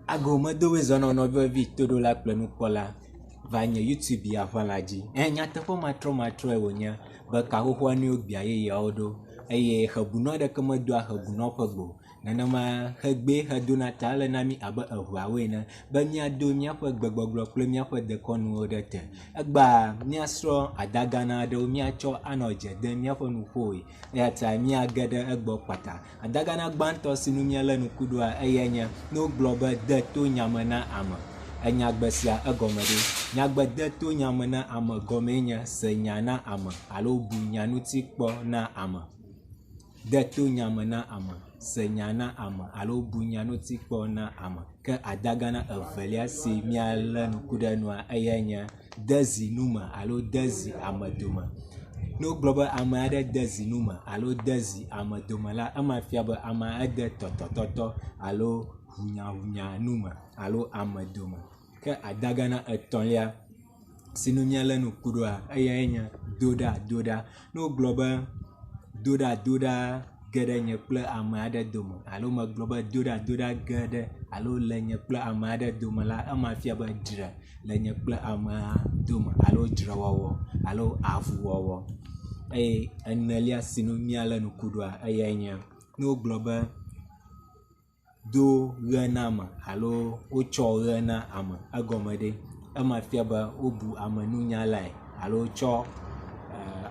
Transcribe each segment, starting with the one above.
Agome do wezono no vi todo la plenu kola va nye YouTube ya vala dzi. Nyateƒe matro ewonya be kahoho ne ogbia ye yawo do eye hebunɔ ɖeke medoa hebunɔ ƒe gbo. Nenema hegbe hedona ta le na mi abe eʋuawo ene be miado miaƒe gbegbɔgblɔ kple miaƒe dekɔnuwo ɖe te. Egba miasrɔ̃ adagana aɖewo miatsɔ anɔ dze dem miaƒe nuƒoe eya ta miage ɖe egbɔ kpata. Adagana gbãtɔ si nu míale ŋku ɖoa eye nye ne wogblɔ be de to nyame na ame. Enyagbe sia egɔme ɖe nyagbe de to nyame na ame gɔme nye se nya na ame alo bu nya ŋuti kpɔ na ame. De to nyame na ame, se nya na ame alo bu nya ŋuti kpɔ na ame. Ke adagana evelia si míale ŋku ɖe nua eye nye de zi nume alo de zi ame dome. Ne wogblɔ be ame aɖe de zi nume alo de zi ame dome la, ema fia be ame ede tɔtɔtɔtɔ alo hunyahunya nume alo ame dome. Ke adagana etɔ̃lia si nu míale ŋku ɖoa eyae nye doɖa. Ne wogblɔ be doɖa ge ɖe nye kple ame aɖe dome alo megblɔ be doɖa ge ɖe alo le nye kple ame aɖe dome la, ema fia be dzre le nye kple amea dome alo dzrewɔwɔ alo avuwɔwɔ. Eye enelia si nu míale ŋku ɖoa eyae nye ne wogblɔ be do ɣe na ame alo wotsɔ ɣe na ame egɔme ɖe ema fia be wobu ame nunyalae alo tsɔ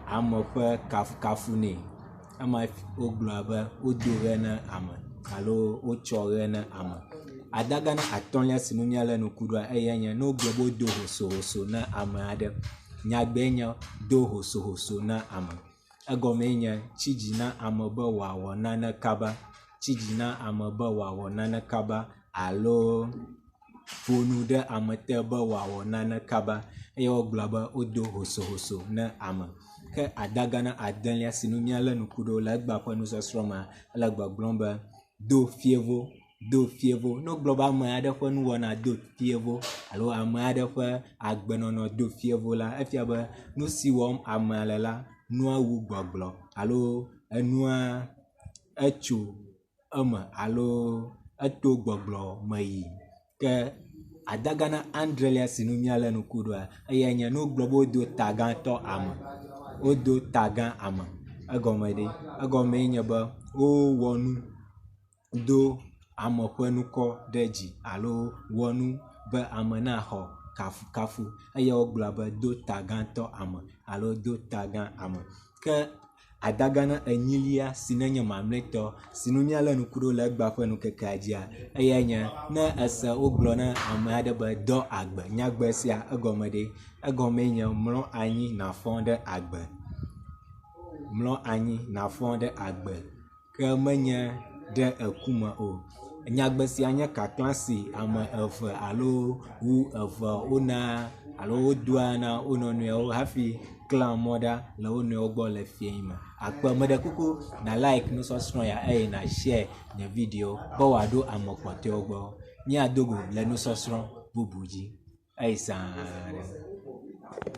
ame ƒe kafukafu nɛ. Ema wogblɔ be wodo ɣe na ame alo wotsɔ ɣe na ame. Adagana atɔ̃lia si nu míale ŋku ɖoa eyae nye ne wogblɔ be wodo hosohoso na ame aɖe. Nyagbe nye do hosohoso na ame. Egɔme nye tsi dzi na ame be wòawɔ nane kaba. Tsi dzi na ame be wòawɔ nane kaba alo ƒo nu ɖe ame te be wòawɔ nane kaba eye wogblɔ be wodo hosohoso na ame. Ke adagana adelia si nu míale ŋku ɖo le egba ƒe nusɔsrɔ̃ mea ele gbɔgblɔm be do fievo. Ne wogblɔ be ame aɖe ƒe nuwɔna do fievo alo ame aɖe ƒe agbenɔnɔ do fievo la, efia be nu si wɔm amea le la, nua wu gbɔgblɔ alo enua etso eme alo eto gbɔgblɔ me yi. Ke adagana adrelia si nu míale ŋku ɖoa eyae nye ne wogblɔ be wodo tagatɔ ame. Wodo tagã ame egɔme ɖe. Egɔme nye be wowɔ nu do ame ƒe nukɔ ɖe dzi alo wɔ nu be ame naxɔ kafukafu eye wogblɔ be do tagatɔ ame alo do tagã ame. Ke adagana enyilia si nenye mamlɛtɔ si nu míale ŋku ɖo le egba ƒe nukekea dzia eyae nye ne ese wogblɔ na ame aɖe be dɔ agbe. Nyagbe sia egɔme ɖe egɔme nye mlɔ anyi nafɔ ɖe agbe. Mlɔ anyi nafɔ ɖe agbe ke menye ɖe ekume o. Nyagbe sia nye kakla si ame eve alo wu eve wona alo wodoa na wo nɔnɔewo hafi klã mɔ ɖa le wo nɔewo gbɔ le fiẽ me. Akpe meɖe kuku na like nusɔsrɔ̃ ya eye na share nye video be wòaɖo ame kpɔtɔewo gbɔ. Míado go le nusɔsrɔ̃ bubu dzi eye sãa.